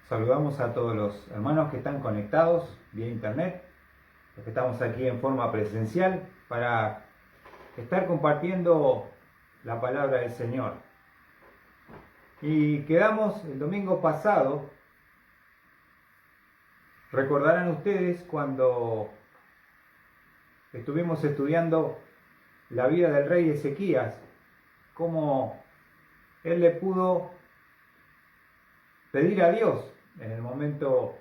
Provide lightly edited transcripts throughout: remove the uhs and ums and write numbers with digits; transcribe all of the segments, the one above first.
Saludamos a todos los hermanos que están conectados vía internet, los que estamos aquí en forma presencial para estar compartiendo la palabra del Señor. Y quedamos el domingo pasado, recordarán ustedes cuando estuvimos estudiando la vida del rey Ezequías, cómo él le pudo pedir a Dios en el momento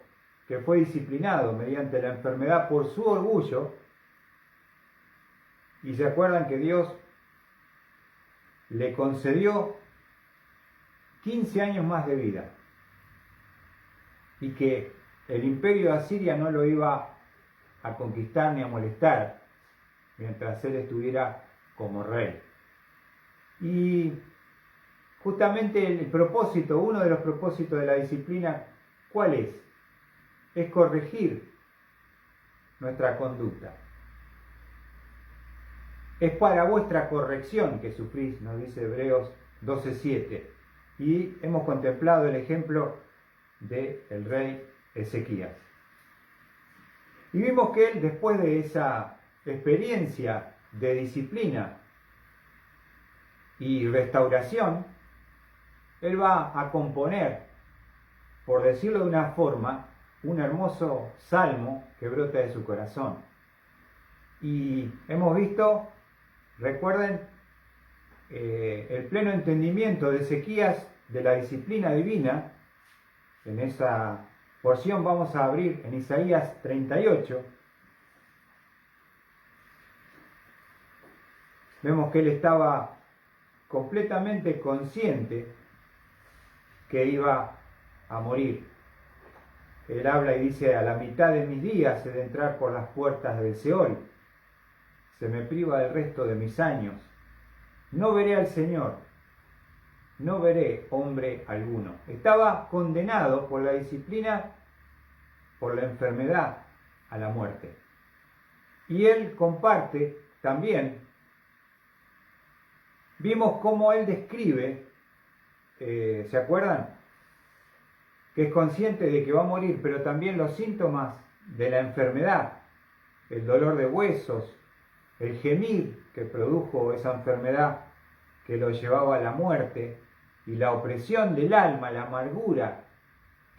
que fue disciplinado mediante la enfermedad por su orgullo. Y se acuerdan que Dios le concedió 15 años más de vida y que el imperio de Asiria no lo iba a conquistar ni a molestar mientras él estuviera como rey. Y justamente el propósito, uno de los propósitos de la disciplina, ¿cuál es? Es corregir nuestra conducta. Es para vuestra corrección que sufrís, nos dice Hebreos 12:7. Y hemos contemplado el ejemplo del rey Ezequías. Y vimos que él, después de esa experiencia de disciplina y restauración, él va a componer, por decirlo de una forma, un hermoso salmo que brota de su corazón. Y hemos visto, recuerden, el pleno entendimiento de Ezequías de la disciplina divina. En esa porción vamos a abrir en Isaías 38. Vemos que él estaba completamente consciente que iba a morir. Él habla y dice: a la mitad de mis días he de entrar por las puertas del Seol. Se me priva del resto de mis años. No veré al Señor, no veré hombre alguno. Estaba condenado por la disciplina, por la enfermedad, a la muerte. Y él comparte también, vimos cómo él describe, ¿se acuerdan? Que es consciente de que va a morir, pero también los síntomas de la enfermedad, el dolor de huesos, el gemir que produjo esa enfermedad que lo llevaba a la muerte, y la opresión del alma, la amargura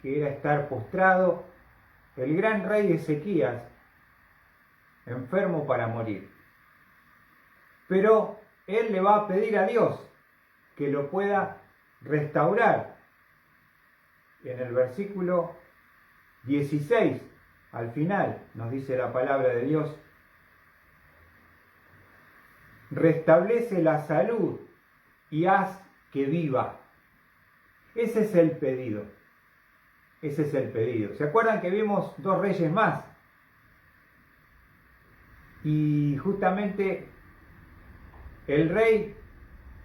que era estar postrado, el gran rey Ezequías, enfermo para morir. Pero él le va a pedir a Dios que lo pueda restaurar. En el versículo 16, al final, nos dice la palabra de Dios: restablece la salud y haz que viva. Ese es el pedido. Ese es el pedido. ¿Se acuerdan que vimos dos reyes más? Y justamente el rey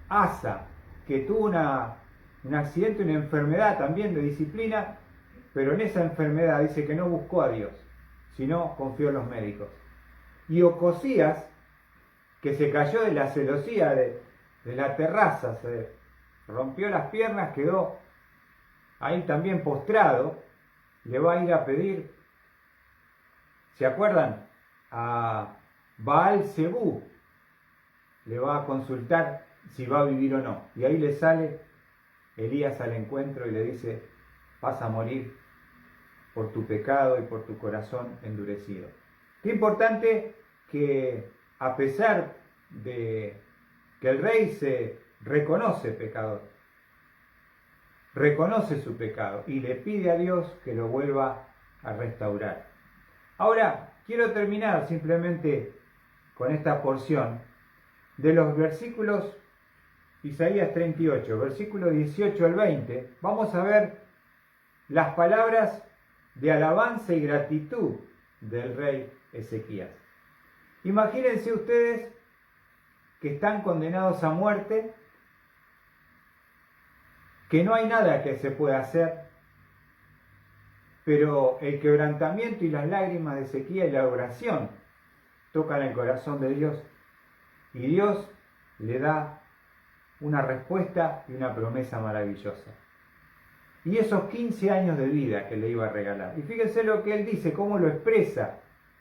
Asa, que tuvo un accidente, una enfermedad también de disciplina, pero en esa enfermedad dice que no buscó a Dios, sino confió en los médicos. Y Ocosías, que se cayó de la celosía de la terraza, se rompió las piernas, quedó ahí también postrado, le va a ir a pedir, ¿se acuerdan? A Baal Zebú, le va a consultar si va a vivir o no. Y ahí le sale Elías al encuentro y le dice: vas a morir por tu pecado y por tu corazón endurecido. Qué importante que, a pesar de que el rey se reconoce pecador, reconoce su pecado y le pide a Dios que lo vuelva a restaurar. Ahora, quiero terminar simplemente con esta porción de los versículos Isaías 38, versículo 18 al 20. Vamos a ver las palabras de alabanza y gratitud del rey Ezequías. Imagínense ustedes que están condenados a muerte, que no hay nada que se pueda hacer, pero el quebrantamiento y las lágrimas de Ezequías y la oración tocan el corazón de Dios, y Dios le da una respuesta y una promesa maravillosa. y esos 15 años de vida que le iba a regalar. Y fíjense lo que él dice, cómo lo expresa.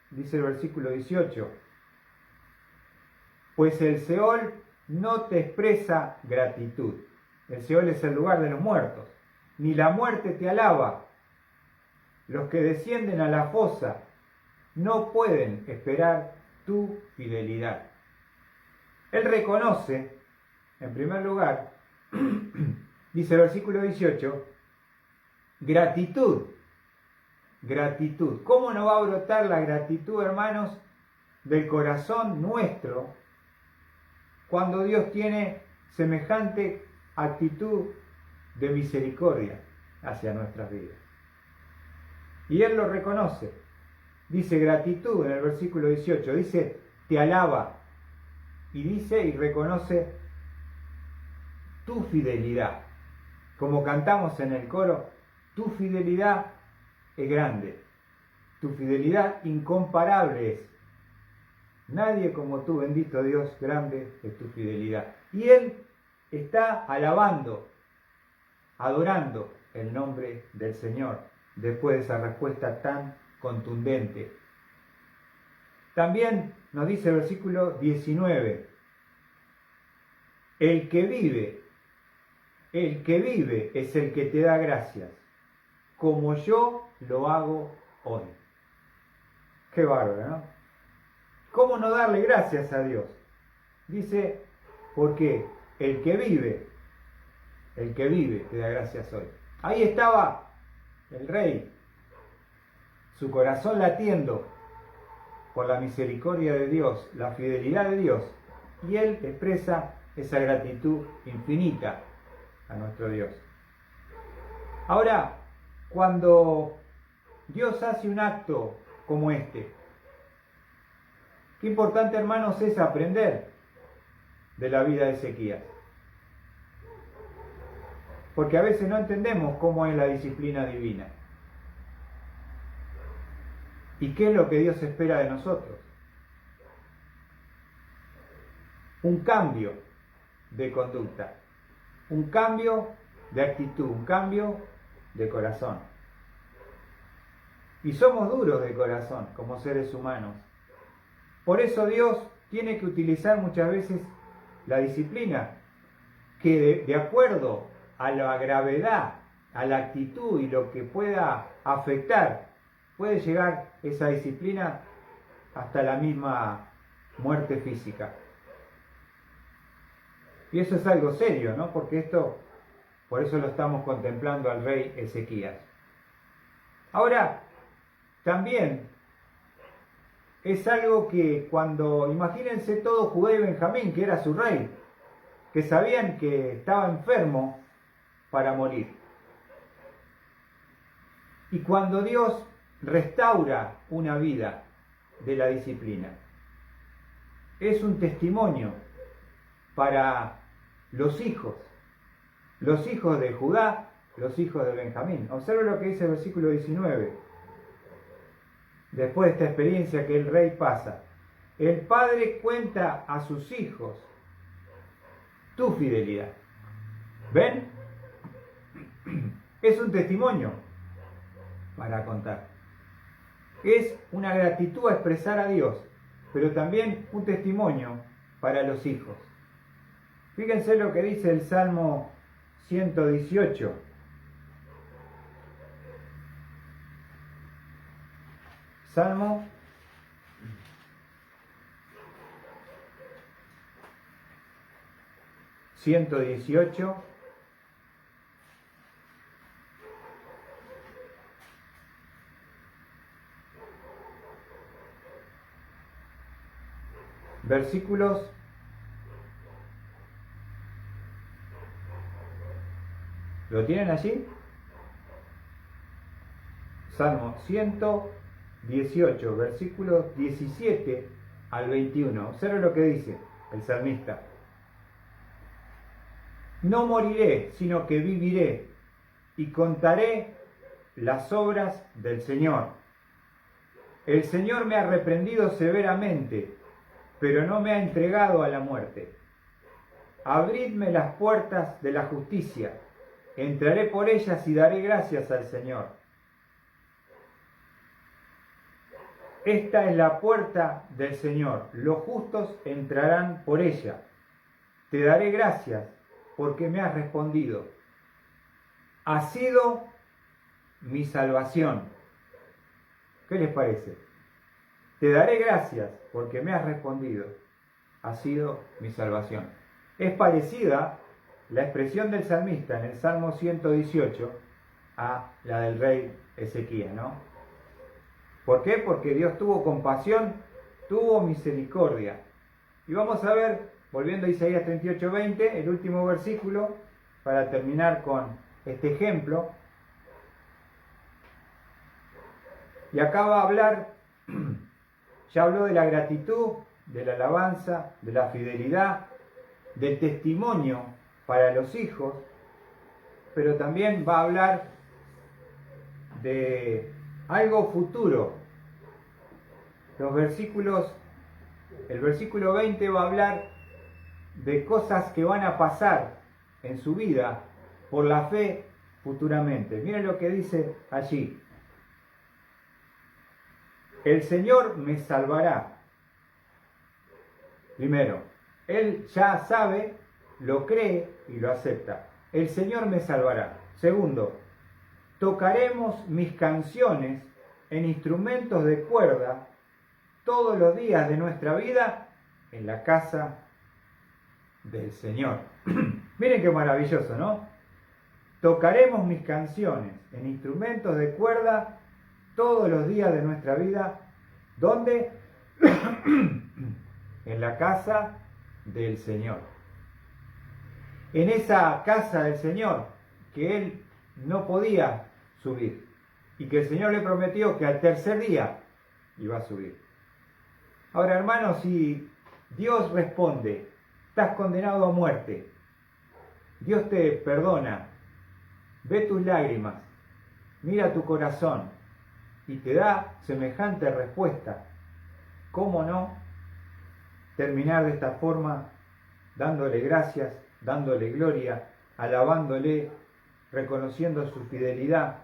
Dice el versículo 18. Pues el Seol no te expresa gratitud. El Seol es el lugar de los muertos. Ni la muerte te alaba. Los que descienden a la fosa no pueden esperar tu fidelidad. Él reconoce, en primer lugar, dice el versículo 18, gratitud. Gratitud. ¿Cómo no va a brotar la gratitud, hermanos, del corazón nuestro cuando Dios tiene semejante actitud de misericordia hacia nuestras vidas? Y Él lo reconoce. Dice gratitud en el versículo 18. Dice, te alaba. Y dice y reconoce tu fidelidad. Como cantamos en el coro, tu fidelidad es grande. Tu fidelidad incomparable es. Nadie como tú, bendito Dios, grande es tu fidelidad. Y Él está alabando, adorando el nombre del Señor, después de esa respuesta tan contundente. También nos dice el versículo 19, el que vive es el que te da gracias, como yo lo hago hoy. Qué bárbaro, ¿no? ¿Cómo no darle gracias a Dios? Dice, porque el que vive te da gracias hoy. Ahí estaba el rey, su corazón latiendo por la misericordia de Dios, la fidelidad de Dios, y él expresa esa gratitud infinita a nuestro Dios. Ahora, cuando Dios hace un acto como este, qué importante, hermanos, es aprender de la vida de Ezequías. Porque a veces no entendemos cómo es la disciplina divina. ¿Y qué es lo que Dios espera de nosotros? Un cambio de conducta, un cambio de actitud, un cambio de corazón. Y somos duros de corazón como seres humanos. Por eso Dios tiene que utilizar muchas veces la disciplina, que de acuerdo a la gravedad, a la actitud y lo que pueda afectar, puede llegar esa disciplina hasta la misma muerte física. Y eso es algo serio, ¿no? Porque por eso lo estamos contemplando al rey Ezequías. Ahora, también es algo que imagínense todo Judá y Benjamín, que era su rey, que sabían que estaba enfermo para morir. Y cuando Dios restaura una vida de la disciplina, es un testimonio para los hijos de Judá, los hijos de Benjamín. Observe lo que dice el versículo 19. Después de esta experiencia que el rey pasa, el padre cuenta a sus hijos tu fidelidad. ¿Ven? Es un testimonio para contar. Es una gratitud a expresar a Dios, pero también un testimonio para los hijos. Fíjense lo que dice el Salmo 118. Salmo 118. Versículos ¿lo tienen allí? Salmo 118, versículos 17 al 21. Observen lo que dice el salmista. No moriré, sino que viviré y contaré las obras del Señor. El Señor me ha reprendido severamente, pero no me ha entregado a la muerte. Abridme las puertas de la justicia, entraré por ellas y daré gracias al Señor. Esta es la puerta del Señor, los justos entrarán por ella. Te daré gracias porque me has respondido. Has sido mi salvación. ¿Qué les parece? Te daré gracias porque me has respondido. Has sido mi salvación. Es parecida la expresión del salmista en el Salmo 118 a la del rey Ezequías, ¿no? ¿Por qué? Porque Dios tuvo compasión, tuvo misericordia. Y vamos a ver, volviendo a Isaías 38:20, el último versículo, para terminar con este ejemplo. Y acá va a hablar, ya habló de la gratitud, de la alabanza, de la fidelidad, del testimonio para los hijos, pero también va a hablar de algo futuro. El versículo 20 va a hablar de cosas que van a pasar en su vida por la fe futuramente. Miren lo que dice allí. El Señor me salvará. Primero, él ya sabe, lo cree y lo acepta. El Señor me salvará. Segundo, tocaremos mis canciones en instrumentos de cuerda todos los días de nuestra vida en la casa del Señor. Miren qué maravilloso, ¿no? Tocaremos mis canciones en instrumentos de cuerda todos los días de nuestra vida. ¿Dónde? En la casa del Señor. En esa casa del Señor que él no podía subir y que el Señor le prometió que al tercer día iba a subir. Ahora, hermanos, si Dios responde, estás condenado a muerte, Dios te perdona, ve tus lágrimas, mira tu corazón y te da semejante respuesta, ¿cómo no terminar de esta forma dándole gracias, dándole gloria, alabándole, reconociendo su fidelidad?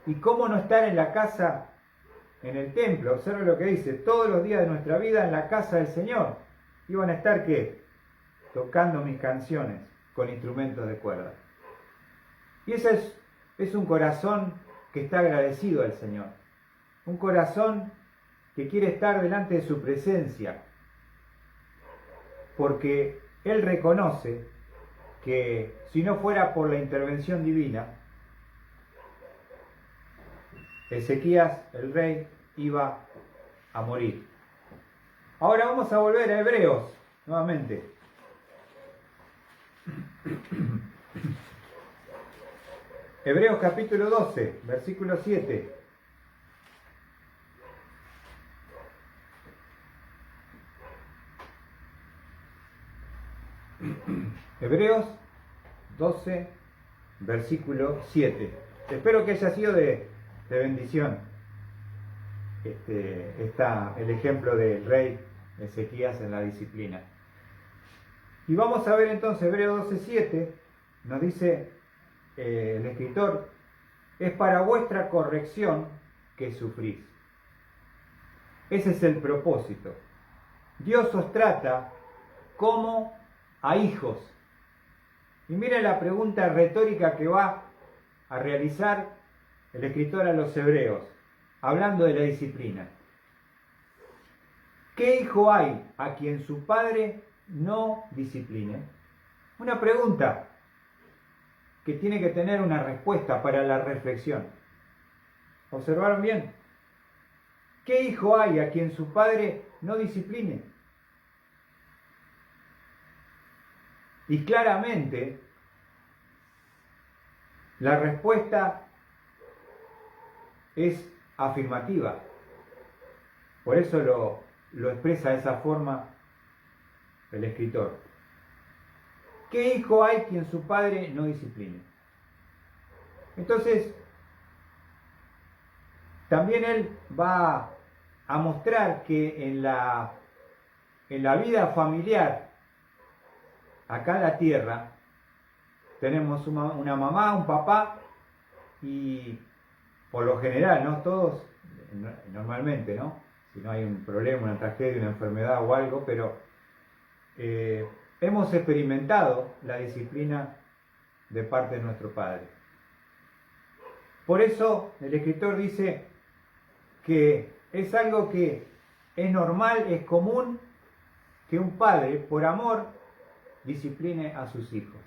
¿Y cómo no estar en la casa, en el templo? Observe lo que dice, todos los días de nuestra vida en la casa del Señor. Iban a estar, ¿qué? Tocando mis canciones con instrumentos de cuerda. Y ese es un corazón que está agradecido al Señor. Un corazón que quiere estar delante de su presencia. Porque Él reconoce que si no fuera por la intervención divina, Ezequías, el rey, iba a morir. Ahora vamos a volver a Hebreos, nuevamente. Hebreos capítulo 12, versículo 7. Hebreos 12, versículo 7. Espero que haya sido de bendición. Está el ejemplo del rey Ezequías en la disciplina. Y vamos a ver entonces Hebreos 12, 7. Nos dice el escritor: es para vuestra corrección que sufrís. Ese es el propósito. Dios os trata como a hijos. Y miren la pregunta retórica que va a realizar el escritor a los hebreos, hablando de la disciplina. ¿Qué hijo hay a quien su padre no discipline? Una pregunta que tiene que tener una respuesta para la reflexión. ¿Observaron bien? ¿Qué hijo hay a quien su padre no discipline? Y claramente la respuesta es afirmativa. Por eso lo expresa de esa forma el escritor. ¿Qué hijo hay quien su padre no discipline? Entonces, también él va a mostrar que en la vida familiar, acá en la tierra, tenemos una mamá, un papá, y por lo general, ¿no? Todos, normalmente, ¿no? Si no hay un problema, una tragedia, una enfermedad o algo, pero hemos experimentado la disciplina de parte de nuestro Padre. Por eso el escritor dice que es algo que es normal, es común que un padre, por amor, discipline a sus hijos.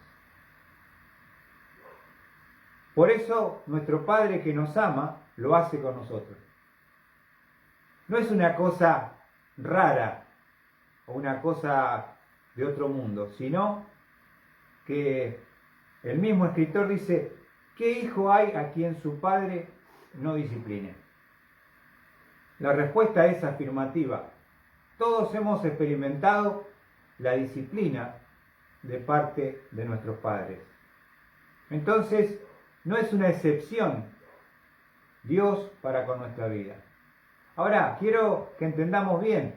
Por eso nuestro Padre que nos ama, lo hace con nosotros. No es una cosa rara o una cosa de otro mundo, sino que el mismo escritor dice, ¿qué hijo hay a quien su padre no discipline? La respuesta es afirmativa. Todos hemos experimentado la disciplina de parte de nuestros padres. Entonces, no es una excepción Dios para con nuestra vida. Ahora, quiero que entendamos bien.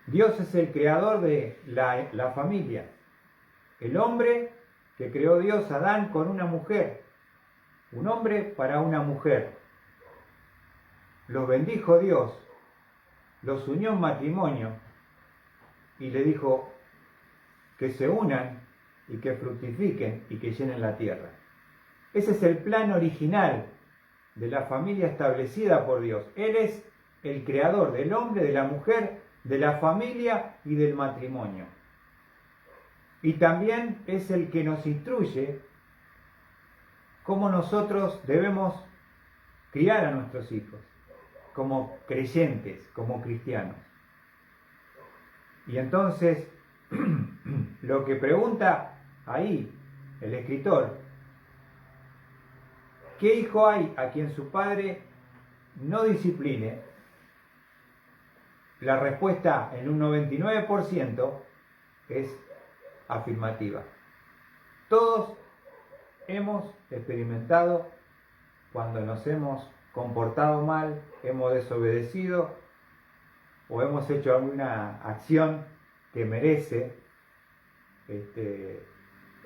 Dios es el creador de la familia. El hombre que creó Dios, Adán, con una mujer. Un hombre para una mujer. Los bendijo Dios, los unió en matrimonio y le dijo que se unan y que fructifiquen y que llenen la tierra. Ese es el plan original de la familia establecida por Dios. Él es el creador del hombre, de la mujer, de la familia y del matrimonio. Y también es el que nos instruye cómo nosotros debemos criar a nuestros hijos, como creyentes, como cristianos. Y entonces, lo que pregunta ahí el escritor, ¿qué hijo hay a quien su padre no discipline? La respuesta en un 99% es afirmativa. Todos hemos experimentado cuando nos hemos comportado mal, hemos desobedecido o hemos hecho alguna acción que merece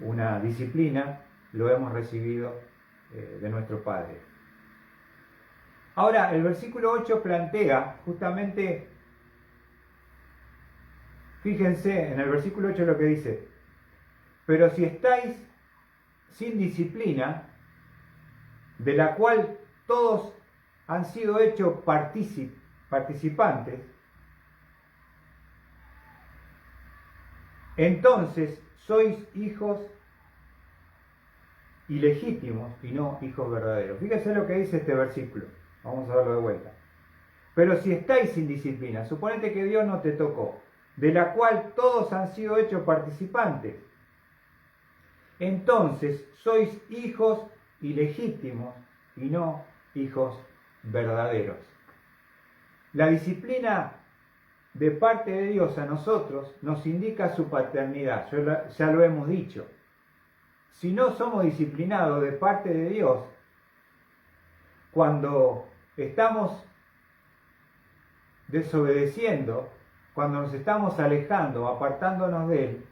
una disciplina, lo hemos recibido de nuestro Padre. Ahora, el versículo 8 plantea justamente, fíjense en el versículo 8 lo que dice, pero si estáis sin disciplina, de la cual todos han sido hechos participantes, entonces sois hijos ilegítimos y no hijos verdaderos. Fíjense lo que dice este versículo. Vamos a verlo de vuelta. Pero si estáis sin disciplina, suponete que Dios no te tocó, de la cual todos han sido hechos participantes, entonces sois hijos ilegítimos y no hijos verdaderos. La disciplina de parte de Dios a nosotros nos indica su paternidad, ya lo hemos dicho. Si no somos disciplinados de parte de Dios, cuando estamos desobedeciendo, cuando nos estamos alejando, apartándonos de Él,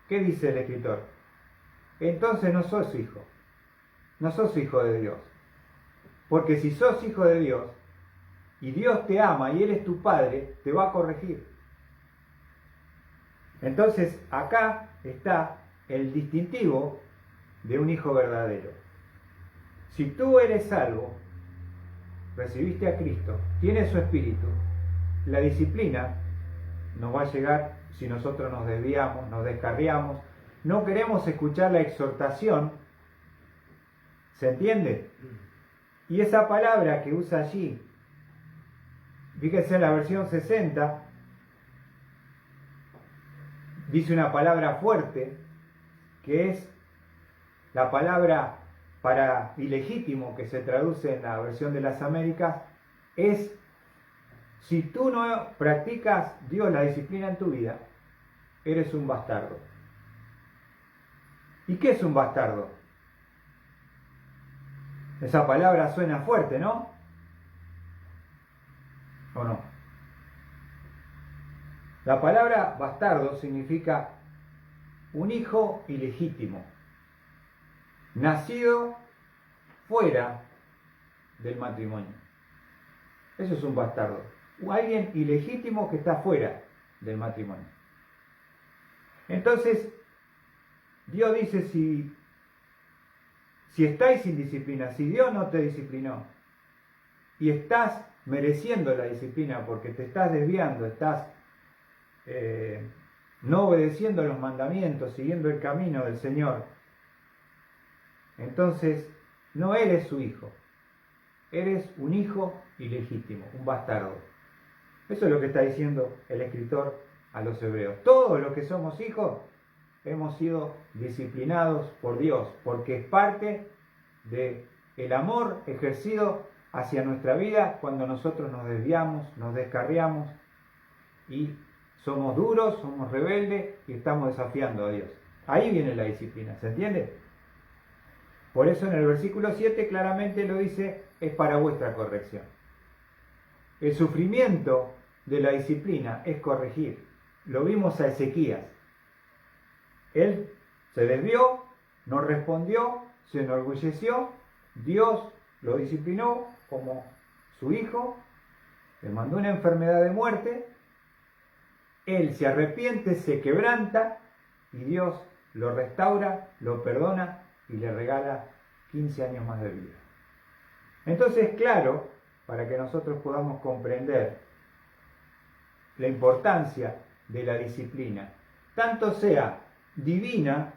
¿qué dice el escritor? Entonces no sos hijo, no sos hijo de Dios. Porque si sos hijo de Dios, y Dios te ama y Él es tu Padre, te va a corregir. Entonces acá está el distintivo de un hijo verdadero. Si tú eres salvo, recibiste a Cristo, tienes su Espíritu, la disciplina nos va a llegar si nosotros nos desviamos, nos descarriamos, no queremos escuchar la exhortación, ¿se entiende? Y esa palabra que usa allí, fíjense en la versión 60, dice una palabra fuerte, que es la palabra para ilegítimo, que se traduce en la versión de las Américas, es si tú no practicas Dios la disciplina en tu vida, eres un bastardo. ¿Y qué es un bastardo? Esa palabra suena fuerte, ¿no? ¿O no? La palabra bastardo significa un hijo ilegítimo, nacido fuera del matrimonio. Eso es un bastardo. Alguien ilegítimo que está fuera del matrimonio. Entonces, Dios dice, si estáis sin disciplina, si Dios no te disciplinó y estás mereciendo la disciplina porque te estás desviando, estás no obedeciendo los mandamientos, siguiendo el camino del Señor, entonces no eres su hijo, eres un hijo ilegítimo, un bastardo. Eso es lo que está diciendo el escritor a los hebreos. Todos los que somos hijos hemos sido disciplinados por Dios, porque es parte del amor ejercido hacia nuestra vida cuando nosotros nos desviamos, nos descarriamos y somos duros, somos rebeldes y estamos desafiando a Dios. Ahí viene la disciplina, ¿se entiende? Por eso en el versículo 7 claramente lo dice, es para vuestra corrección. El sufrimiento de la disciplina es corregir. Lo vimos a Ezequías. Él se desvió, no respondió, se enorgulleció, Dios lo disciplinó como su hijo, le mandó una enfermedad de muerte, él se arrepiente, se quebranta y Dios lo restaura, lo perdona y le regala 15 años más de vida. Entonces, claro, para que nosotros podamos comprender la importancia de la disciplina, tanto sea divina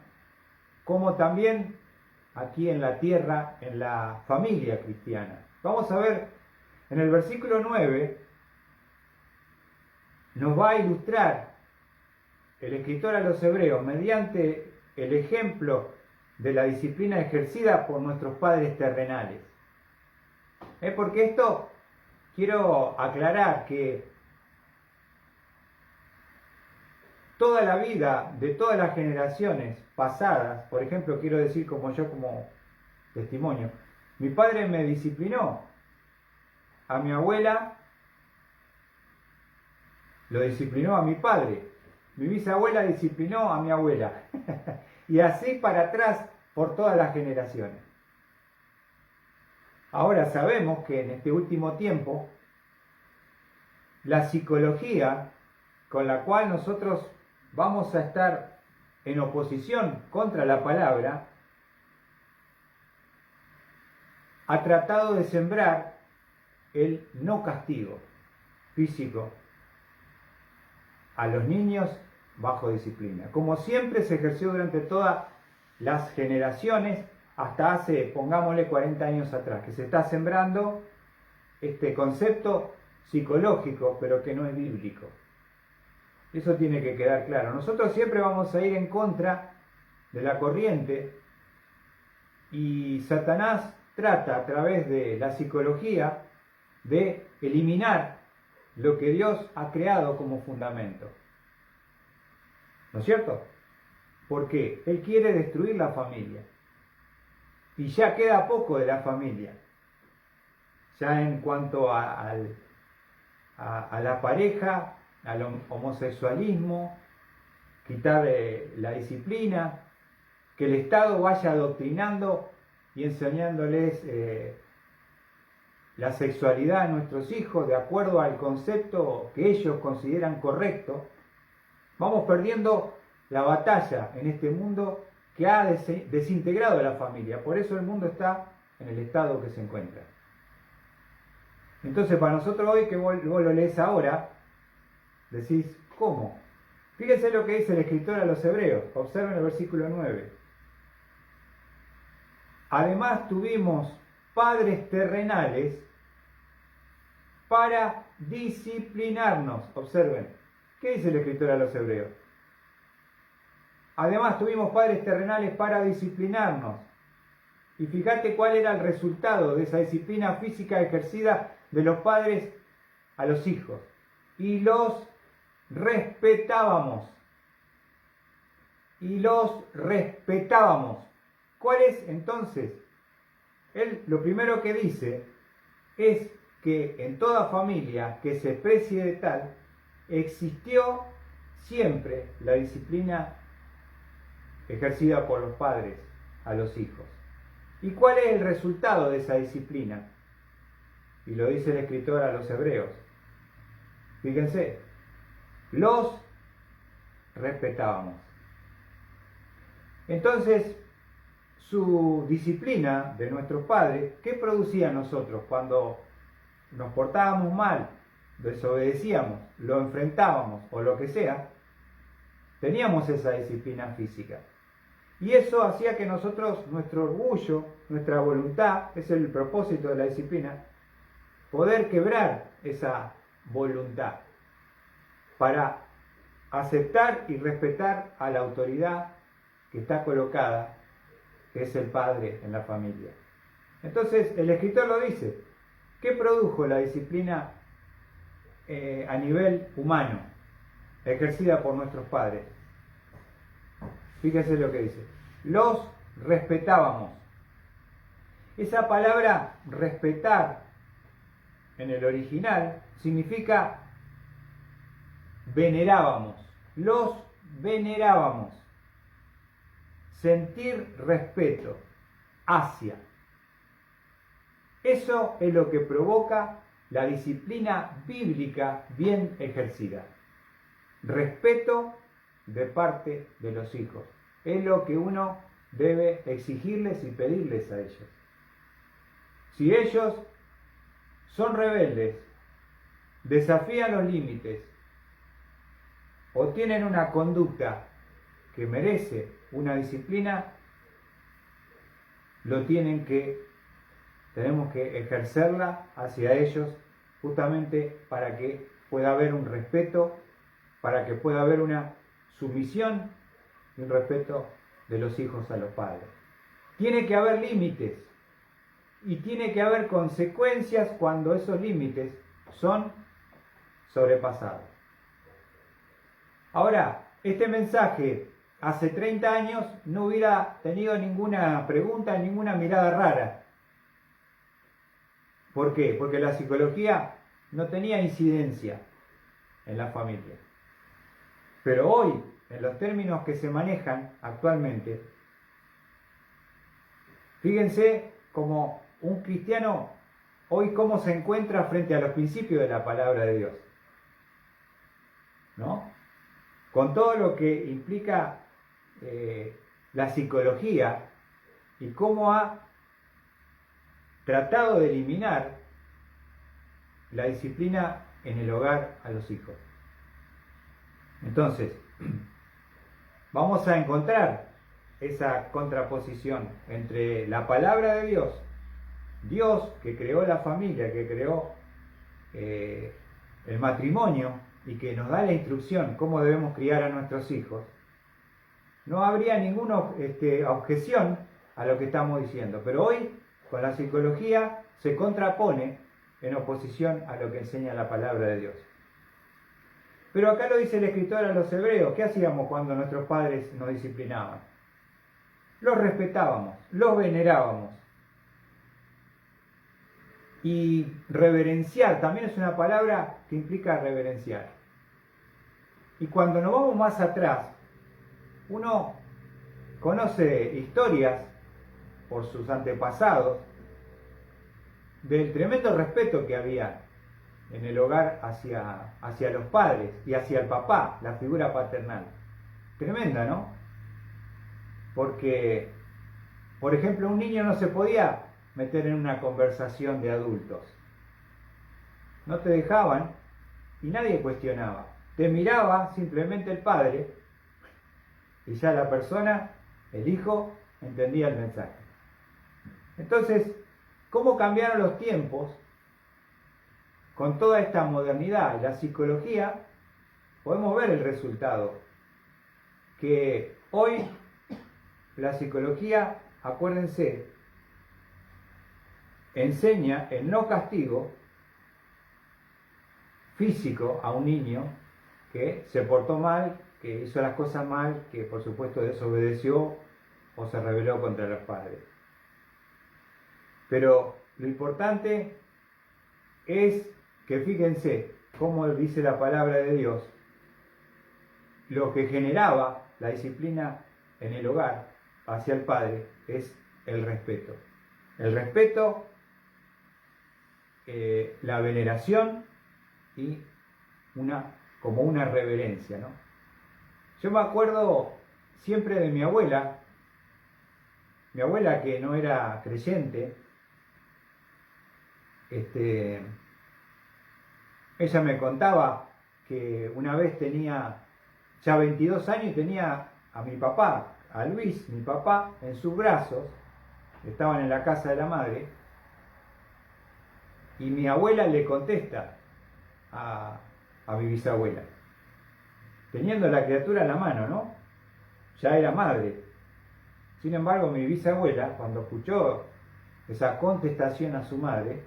como también aquí en la tierra, en la familia cristiana. Vamos a ver, en el versículo 9 nos va a ilustrar el escritor a los hebreos mediante el ejemplo de la disciplina ejercida por nuestros padres terrenales. Porque esto quiero aclarar que toda la vida de todas las generaciones pasadas, por ejemplo, quiero decir como testimonio, mi padre me disciplinó, a mi abuela lo disciplinó a mi padre, mi bisabuela disciplinó a mi abuela, y así para atrás por todas las generaciones. Ahora sabemos que en este último tiempo, la psicología con la cual nosotros vamos a estar en oposición contra la palabra, ha tratado de sembrar el no castigo físico a los niños bajo disciplina. Como siempre se ejerció durante todas las generaciones, hasta hace, pongámosle 40 años atrás, que se está sembrando este concepto psicológico, pero que no es bíblico. Eso tiene que quedar claro. Nosotros siempre vamos a ir en contra de la corriente y Satanás trata a través de la psicología de eliminar lo que Dios ha creado como fundamento. ¿No es cierto? Porque Él quiere destruir la familia. Y ya queda poco de la familia. Ya en cuanto a la pareja, al homosexualismo, quitar la disciplina, que el Estado vaya adoctrinando y enseñándoles la sexualidad a nuestros hijos de acuerdo al concepto que ellos consideran correcto. Vamos perdiendo la batalla en este mundo que ha desintegrado a la familia. Por eso el mundo está en el estado que se encuentra. Entonces, para nosotros hoy, que vos lo lees ahora, decís, ¿cómo? Fíjense lo que dice el escritor a los hebreos. Observen el versículo 9. Además tuvimos padres terrenales para disciplinarnos. Observen. ¿Qué dice el escritor a los hebreos? Además tuvimos padres terrenales para disciplinarnos. Y fíjate cuál era el resultado de esa disciplina física ejercida de los padres a los hijos. Y los respetábamos. Y los respetábamos. ¿Cuál es entonces? Él lo primero que dice es que en toda familia que se precie de tal, existió siempre la disciplina ejercida por los padres a los hijos. ¿Y cuál es el resultado de esa disciplina? Y lo dice el escritor a los hebreos. Fíjense, los respetábamos. Entonces, su disciplina de nuestros padres, ¿qué producía en nosotros cuando nos portábamos mal, desobedecíamos, lo enfrentábamos o lo que sea? Teníamos esa disciplina física. Y eso hacía que nosotros, nuestro orgullo, nuestra voluntad, es el propósito de la disciplina, poder quebrar esa voluntad para aceptar y respetar a la autoridad que está colocada, que es el padre en la familia. Entonces, el escritor lo dice. ¿Qué produjo la disciplina a nivel humano, ejercida por nuestros padres? Fíjense lo que dice. Los respetábamos. Esa palabra respetar en el original significa venerábamos. Los venerábamos. Sentir respeto hacia. Eso es lo que provoca la disciplina bíblica bien ejercida. Respeto de parte de los hijos. Es lo que uno debe exigirles y pedirles a ellos. Si ellos son rebeldes, desafían los límites o tienen una conducta que merece una disciplina, tenemos que ejercerla hacia ellos justamente para que pueda haber un respeto, para que pueda haber una sumisión y un respeto de los hijos a los padres. Tiene que haber límites y tiene que haber consecuencias cuando esos límites son sobrepasados. Ahora, este mensaje hace 30 años no hubiera tenido ninguna pregunta, ninguna mirada rara. ¿Por qué? Porque la psicología no tenía incidencia en la familia. Pero hoy, en los términos que se manejan actualmente, fíjense cómo un cristiano hoy cómo se encuentra frente a los principios de la palabra de Dios. ¿No? Con todo lo que implica la psicología y cómo ha tratado de eliminar la disciplina en el hogar a los hijos. Entonces, vamos a encontrar esa contraposición entre la palabra de Dios, Dios que creó la familia, que creó el matrimonio y que nos da la instrucción cómo debemos criar a nuestros hijos. No habría ninguna objeción a lo que estamos diciendo, pero hoy con la psicología se contrapone en oposición a lo que enseña la palabra de Dios. Pero acá lo dice el escritor a los hebreos. ¿Qué hacíamos cuando nuestros padres nos disciplinaban? Los respetábamos, los venerábamos. Y reverenciar también es una palabra que implica reverenciar. Y cuando nos vamos más atrás, uno conoce historias por sus antepasados del tremendo respeto que había en el hogar hacia los padres y hacia el papá, la figura paternal. Tremenda, ¿no? Porque, por ejemplo, un niño no se podía meter en una conversación de adultos. No te dejaban y nadie cuestionaba. Te miraba simplemente el padre y ya la persona, el hijo, entendía el mensaje. Entonces, ¿cómo cambiaron los tiempos con toda esta modernidad? La psicología, podemos ver el resultado. Que hoy la psicología, acuérdense, enseña el no castigo físico a un niño que se portó mal, que hizo las cosas mal, que por supuesto desobedeció o se rebeló contra los padres. Pero lo importante es que fíjense cómo dice la palabra de Dios, lo que generaba la disciplina en el hogar hacia el padre es el respeto. El respeto, la veneración y como una reverencia, ¿no? Yo me acuerdo siempre de mi abuela que no era creyente. Ella me contaba que una vez tenía ya 22 años y tenía a mi papá, a Luis, mi papá, en sus brazos. Estaban en la casa de la madre y mi abuela le contesta a mi bisabuela, teniendo la criatura en la mano, ¿no? Ya era madre. Sin embargo, mi bisabuela, cuando escuchó esa contestación a su madre,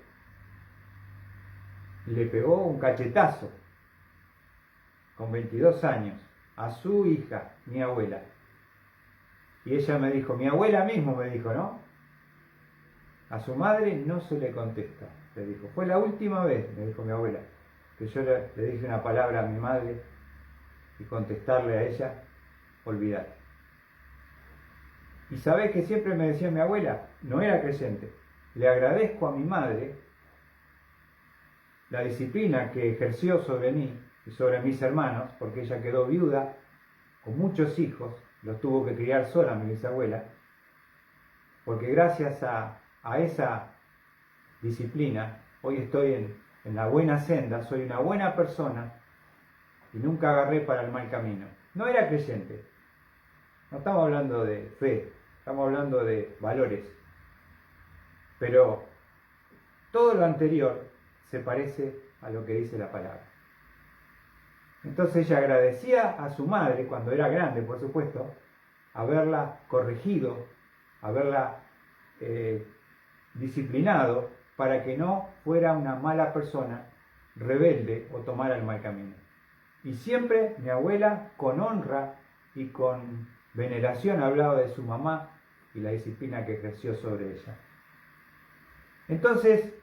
le pegó un cachetazo, con 22 años, a su hija, mi abuela. Y ella me dijo, mi abuela mismo me dijo, ¿no? A su madre no se le contesta, le dijo. Fue la última vez, me dijo mi abuela, que yo le dije una palabra a mi madre y contestarle a ella, olvidar. Y sabés que siempre me decía mi abuela, no era creyente, le agradezco a mi madre la disciplina que ejerció sobre mí y sobre mis hermanos, porque ella quedó viuda con muchos hijos, los tuvo que criar sola mi bisabuela, porque gracias a esa disciplina hoy estoy en la buena senda, soy una buena persona y nunca agarré para el mal camino. No era creyente, no estamos hablando de fe, estamos hablando de valores, pero todo lo anterior se parece a lo que dice la palabra. Entonces ella agradecía a su madre, cuando era grande, por supuesto, haberla corregido, haberla disciplinado para que no fuera una mala persona, rebelde o tomara el mal camino. Y siempre mi abuela, con honra y con veneración, hablaba de su mamá y la disciplina que ejerció sobre ella. Entonces,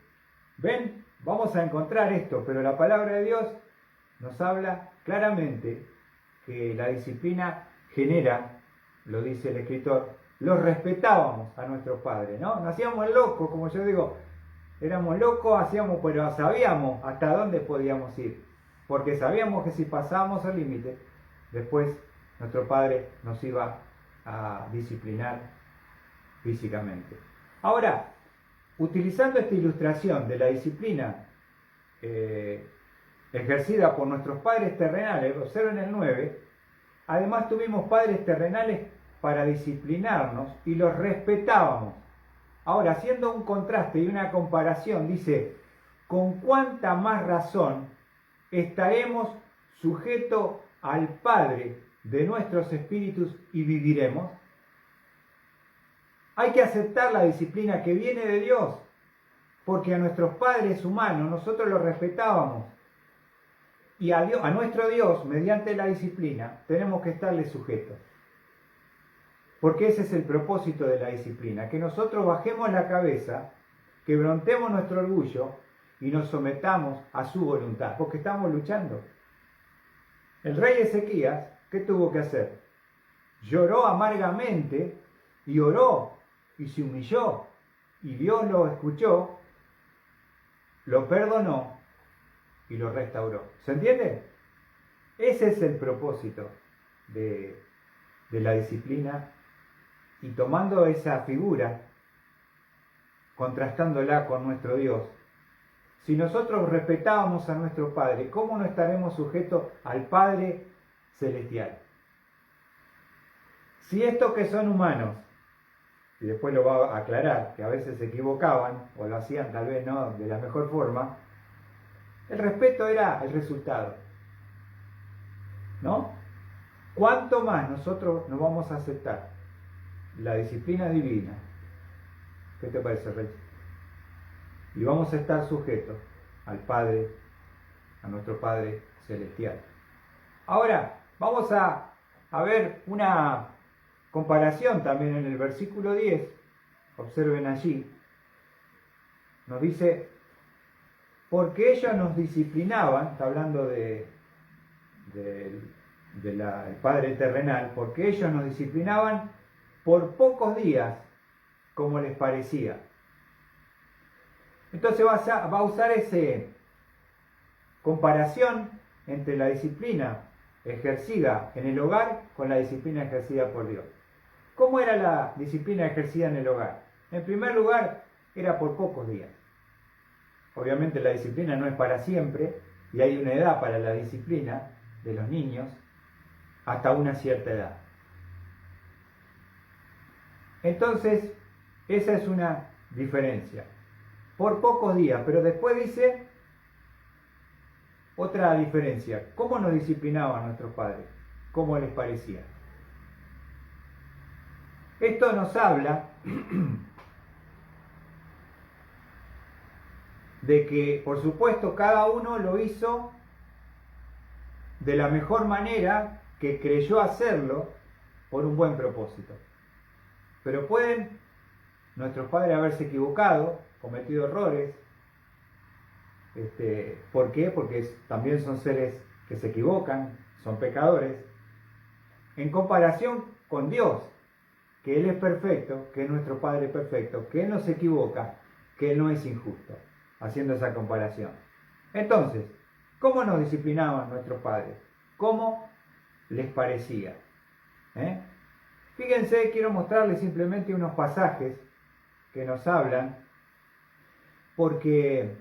ven, vamos a encontrar esto, pero la palabra de Dios nos habla claramente que la disciplina genera, lo dice el escritor, los respetábamos a nuestros padres, ¿no? No hacíamos locos, como yo digo, éramos locos, pero sabíamos hasta dónde podíamos ir, porque sabíamos que si pasábamos el límite, después nuestro padre nos iba a disciplinar físicamente. Ahora, utilizando esta ilustración de la disciplina ejercida por nuestros padres terrenales, observen el 9, además tuvimos padres terrenales para disciplinarnos y los respetábamos. Ahora, haciendo un contraste y una comparación, dice, ¿con cuánta más razón estaremos sujetos al Padre de nuestros espíritus y viviremos? Hay que aceptar la disciplina que viene de Dios, porque a nuestros padres humanos nosotros los respetábamos. Y a nuestro Dios, mediante la disciplina, tenemos que estarle sujetos. Porque ese es el propósito de la disciplina, que nosotros bajemos la cabeza, quebrantemos nuestro orgullo y nos sometamos a su voluntad, porque estamos luchando. El rey Ezequías, ¿qué tuvo que hacer? Lloró amargamente y oró y se humilló, y Dios lo escuchó, lo perdonó y lo restauró. ¿Se entiende? Ese es el propósito de la disciplina, y tomando esa figura, contrastándola con nuestro Dios. Si nosotros respetábamos a nuestro Padre, ¿cómo no estaremos sujetos al Padre Celestial? Si estos que son humanos, y después lo va a aclarar, que a veces se equivocaban, o lo hacían tal vez no de la mejor forma, el respeto era el resultado, ¿no? ¿Cuánto más nosotros nos vamos a aceptar la disciplina divina? ¿Qué te parece, Rey? Y vamos a estar sujetos al Padre, a nuestro Padre Celestial. Ahora, vamos a ver una comparación también en el versículo 10. Observen allí. Nos dice, porque ellos nos disciplinaban, está hablando del Padre terrenal, porque ellos nos disciplinaban por pocos días, como les parecía. Entonces va a usar esa comparación entre la disciplina ejercida en el hogar con la disciplina ejercida por Dios. ¿Cómo era la disciplina ejercida en el hogar? En primer lugar, era por pocos días. Obviamente la disciplina no es para siempre y hay una edad para la disciplina de los niños hasta una cierta edad. Entonces, esa es una diferencia. Por pocos días, pero después dice otra diferencia. ¿Cómo nos disciplinaban nuestros padres? ¿Cómo les parecía? Esto nos habla de que, por supuesto, cada uno lo hizo de la mejor manera que creyó hacerlo por un buen propósito. Pero pueden nuestros padres haberse equivocado, cometido errores. ¿Por qué? Porque también son seres que se equivocan, son pecadores. En comparación con Dios, que Él es perfecto, que es nuestro Padre perfecto, que Él no se equivoca, que Él no es injusto, haciendo esa comparación. Entonces, ¿cómo nos disciplinaban nuestros padres? ¿Cómo les parecía? Fíjense, quiero mostrarles simplemente unos pasajes que nos hablan, porque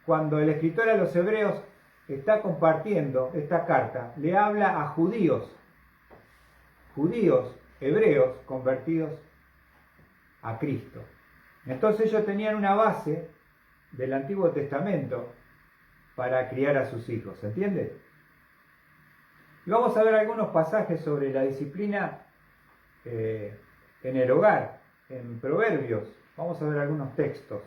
cuando el escritor a los hebreos está compartiendo esta carta, le habla a judíos, hebreos convertidos a Cristo. Entonces ellos tenían una base del Antiguo Testamento para criar a sus hijos, ¿se entiende? Y vamos a ver algunos pasajes sobre la disciplina en el hogar, en Proverbios. Vamos a ver algunos textos.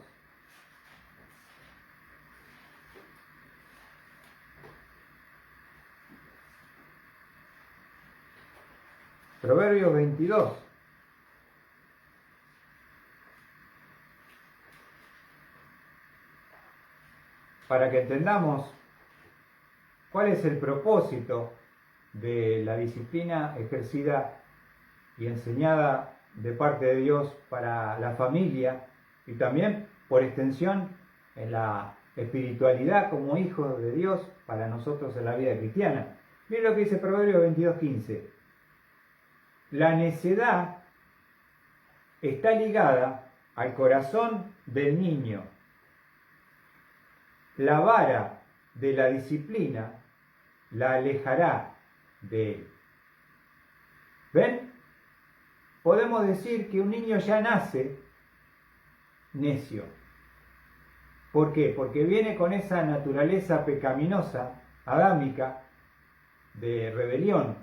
Proverbios 22. Para que entendamos cuál es el propósito de la disciplina ejercida y enseñada de parte de Dios para la familia y también por extensión en la espiritualidad como hijos de Dios para nosotros en la vida cristiana. Miren lo que dice Proverbios 22:15. La necedad está ligada al corazón del niño. La vara de la disciplina la alejará de él. ¿Ven? Podemos decir que un niño ya nace necio. ¿Por qué? Porque viene con esa naturaleza pecaminosa, adámica, de rebelión.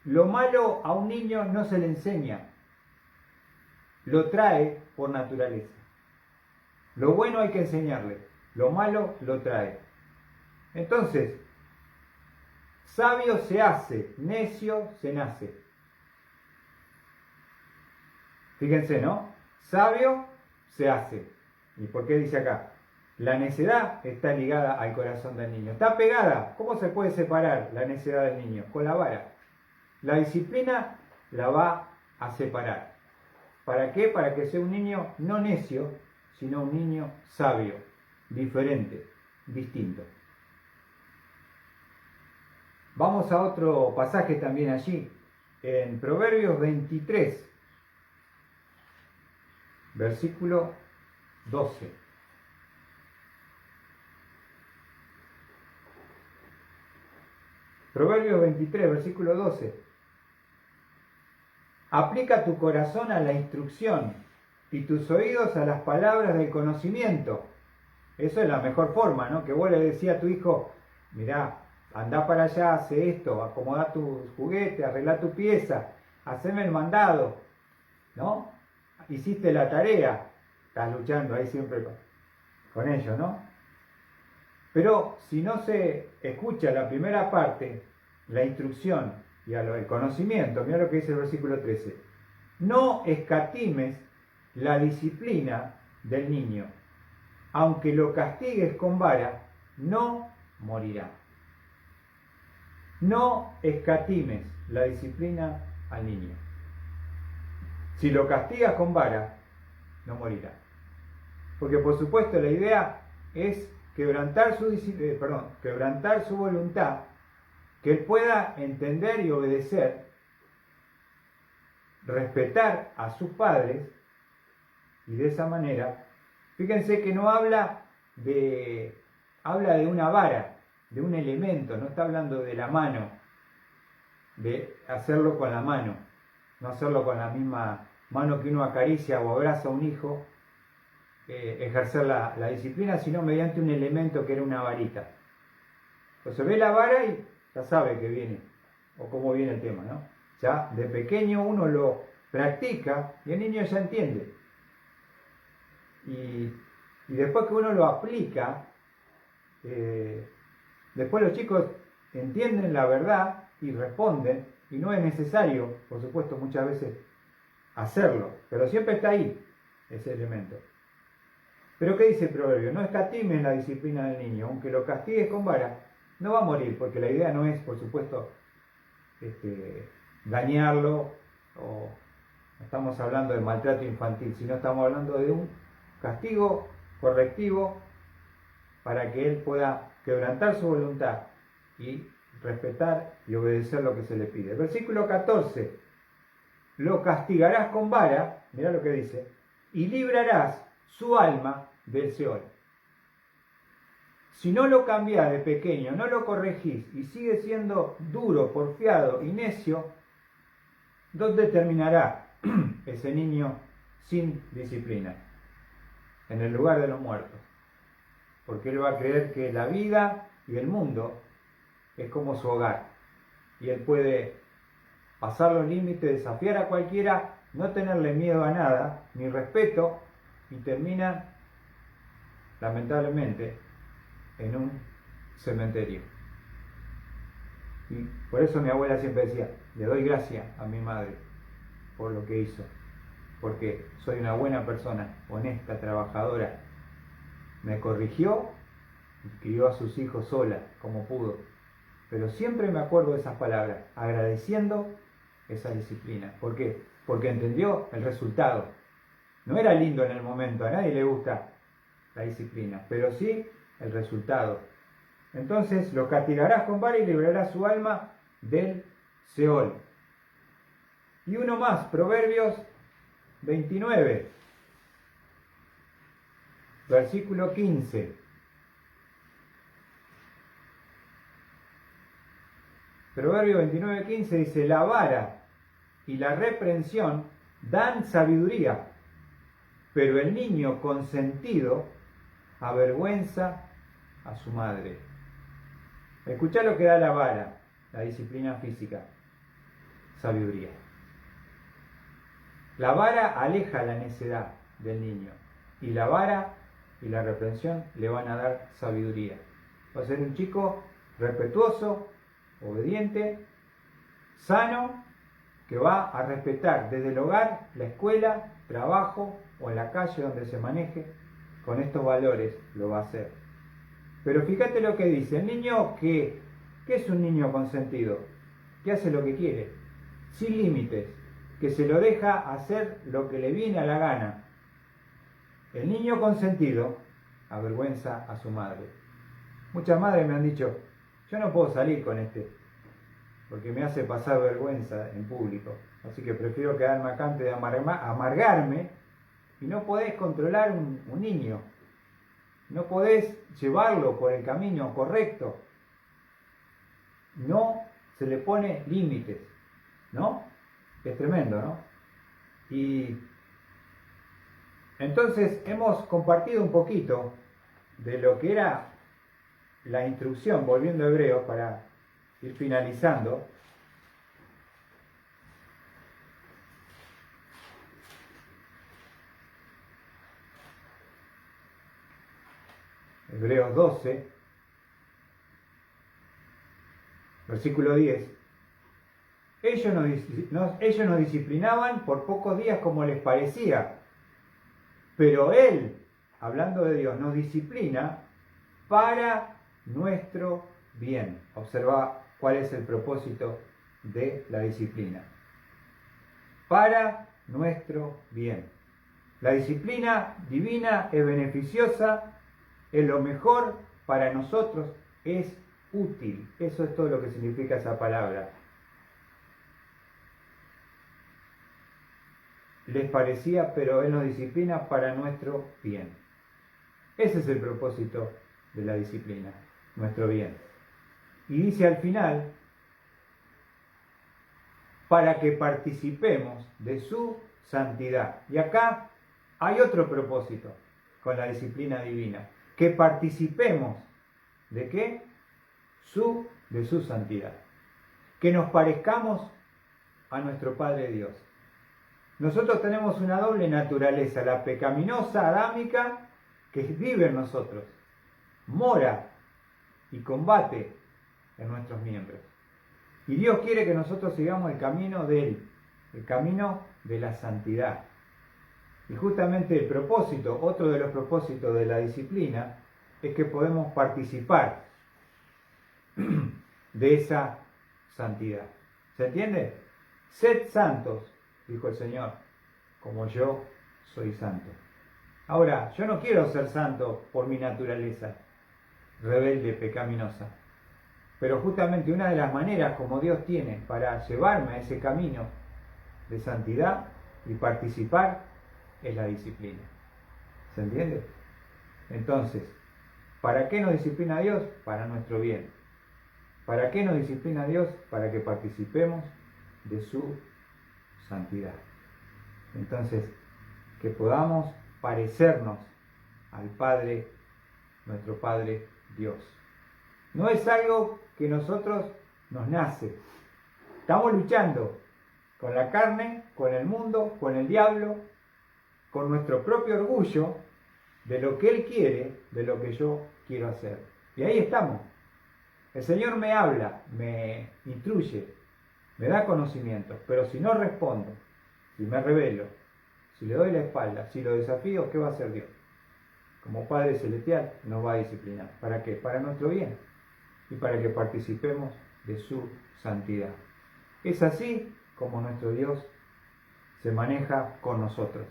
Lo malo a un niño no se le enseña, lo trae por naturaleza. Lo bueno hay que enseñarle, lo malo lo trae. Entonces, sabio se hace, necio se nace. Fíjense, ¿no? Sabio se hace. ¿Y por qué dice acá? La necedad está ligada al corazón del niño. Está pegada. ¿Cómo se puede separar la necedad del niño? Con la vara. La disciplina la va a separar. ¿Para qué? Para que sea un niño no necio, sino un niño sabio, diferente, distinto. Vamos a otro pasaje también allí, en Proverbios 23, versículo 12. Proverbios 23, versículo 12. Aplica tu corazón a la instrucción y tus oídos a las palabras del conocimiento. Eso es la mejor forma, ¿no? Que vos le decías a tu hijo, mirá, andá para allá, hace esto, acomodá tus juguetes, arreglá tu pieza, haceme el mandado, ¿no? Hiciste la tarea, estás luchando ahí siempre con ellos, ¿no? Pero si no se escucha la primera parte, la instrucción y el conocimiento, mira lo que dice el versículo 13, no escatimes la disciplina del niño, aunque lo castigues con vara, no morirá. no escatimes la disciplina al niño. Si lo castigas con vara, no morirá. Porque por supuesto la idea es quebrantar su voluntad, que él pueda entender y obedecer, respetar a sus padres, y de esa manera, fíjense que no habla de una vara, de un elemento, no está hablando de la mano, de hacerlo con la mano, no hacerlo con la misma mano que uno acaricia o abraza a un hijo, ejercer la disciplina, sino mediante un elemento que era una varita. Entonces ve la vara y ya sabe que viene, o cómo viene el tema, ¿no? Ya de pequeño uno lo practica y el niño ya entiende. Y después que uno lo aplica, después los chicos entienden la verdad y responden, y no es necesario, por supuesto, muchas veces hacerlo, pero siempre está ahí ese elemento. Pero ¿qué dice el proverbio? No escatimes la disciplina del niño, aunque lo castigues con vara, no va a morir, porque la idea no es, por supuesto, dañarlo, o no estamos hablando de maltrato infantil, sino estamos hablando de un castigo correctivo para que él pueda quebrantar su voluntad y respetar y obedecer lo que se le pide. Versículo 14, lo castigarás con vara, mirá lo que dice, y librarás su alma del Seol. Si no lo cambiás de pequeño, no lo corregís y sigue siendo duro, porfiado y necio, ¿dónde terminará ese niño sin disciplina? En el lugar de los muertos. Porque él va a creer que la vida y el mundo es como su hogar. Y él puede pasar los límites, desafiar a cualquiera, no tenerle miedo a nada, ni respeto, y termina, lamentablemente, en un cementerio. Y por eso mi abuela siempre decía, le doy gracias a mi madre por lo que hizo, porque soy una buena persona, honesta, trabajadora. Me corrigió y crió a sus hijos sola, como pudo. Pero siempre me acuerdo de esas palabras, agradeciendo esa disciplina. ¿Por qué? Porque entendió el resultado. No era lindo en el momento, a nadie le gusta la disciplina, pero sí el resultado. Entonces lo castigarás con vara y librarás su alma del Seol. Y uno más, Proverbios 29, versículo 15. Proverbio 29, 15 dice, la vara y la reprensión dan sabiduría, pero el niño consentido avergüenza a su madre. Escuchá lo que da la vara, la disciplina física, sabiduría. La vara aleja la necedad del niño y la vara y la reprensión le van a dar sabiduría. Va a ser un chico respetuoso, obediente, sano, que va a respetar desde el hogar, la escuela, trabajo o en la calle donde se maneje, con estos valores lo va a hacer. Pero fíjate lo que dice, el niño ¿qué es un niño consentido? Que hace lo que quiere, sin límites, que se lo deja hacer lo que le viene a la gana. El niño consentido avergüenza a su madre. Muchas madres me han dicho, yo no puedo salir con este, porque me hace pasar vergüenza en público. Así que prefiero quedarme acá antes de amargarme. Y no podés controlar un niño. No podés llevarlo por el camino correcto. No se le pone límites, ¿no? Es tremendo, ¿no? Y entonces hemos compartido un poquito de lo que era la instrucción, volviendo a Hebreos para ir finalizando. Hebreos 12, versículo 10. Ellos nos disciplinaban por pocos días como les parecía, pero Él, hablando de Dios, nos disciplina para nuestro bien. Observa cuál es el propósito de la disciplina. Para nuestro bien. La disciplina divina es beneficiosa, es lo mejor para nosotros, es útil. Eso es todo lo que significa esa palabra. Les parecía, pero Él nos disciplina para nuestro bien. Ese es el propósito de la disciplina, nuestro bien. Y dice al final, para que participemos de su santidad. Y acá hay otro propósito con la disciplina divina, que participemos ¿de qué? De su santidad. Que nos parezcamos a nuestro Padre Dios. Nosotros tenemos una doble naturaleza, la pecaminosa, adámica, que vive en nosotros, mora y combate en nuestros miembros. Y Dios quiere que nosotros sigamos el camino de Él, el camino de la santidad. Y justamente el propósito, otro de los propósitos de la disciplina, es que podemos participar de esa santidad. ¿Se entiende? Sed santos, dijo el Señor, como yo soy santo. Ahora, yo no quiero ser santo por mi naturaleza rebelde, pecaminosa. Pero justamente una de las maneras como Dios tiene para llevarme a ese camino de santidad y participar es la disciplina. ¿Se entiende? Entonces, ¿para qué nos disciplina Dios? Para nuestro bien. ¿Para qué nos disciplina Dios? Para que participemos de su santidad. Entonces, que podamos parecernos al Padre, nuestro Padre Dios. No es algo que nosotros nos nace. Estamos luchando con la carne, con el mundo, con el diablo, con nuestro propio orgullo de lo que Él quiere, de lo que yo quiero hacer. Y ahí estamos. El Señor me habla, me instruye, me da conocimientos, pero si no respondo, si me rebelo, si le doy la espalda, si lo desafío, ¿qué va a hacer Dios? Como Padre Celestial nos va a disciplinar. ¿Para qué? Para nuestro bien y para que participemos de su santidad. Es así como nuestro Dios se maneja con nosotros.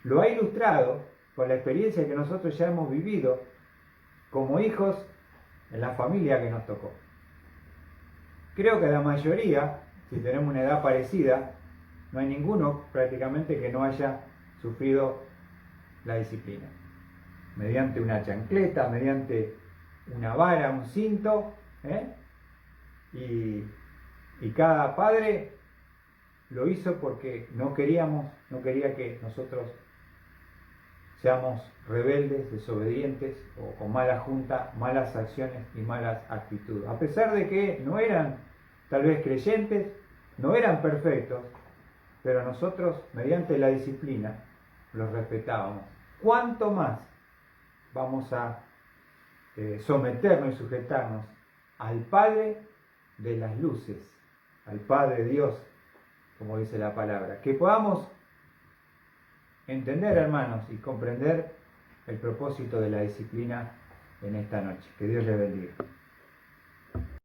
Lo ha ilustrado con la experiencia que nosotros ya hemos vivido como hijos en la familia que nos tocó. Creo que la mayoría, si tenemos una edad parecida, no hay ninguno prácticamente que no haya sufrido la disciplina. Mediante una chancleta, mediante una vara, un cinto, y cada padre lo hizo porque no quería que nosotros seamos rebeldes, desobedientes o con mala junta, malas acciones y malas actitudes. A pesar de que no eran tal vez creyentes, no eran perfectos, pero nosotros mediante la disciplina los respetábamos. ¿Cuánto más vamos a someternos y sujetarnos al Padre de las luces, al Padre Dios, como dice la palabra? Que podamos entender, hermanos, y comprender el propósito de la disciplina en esta noche. Que Dios les bendiga.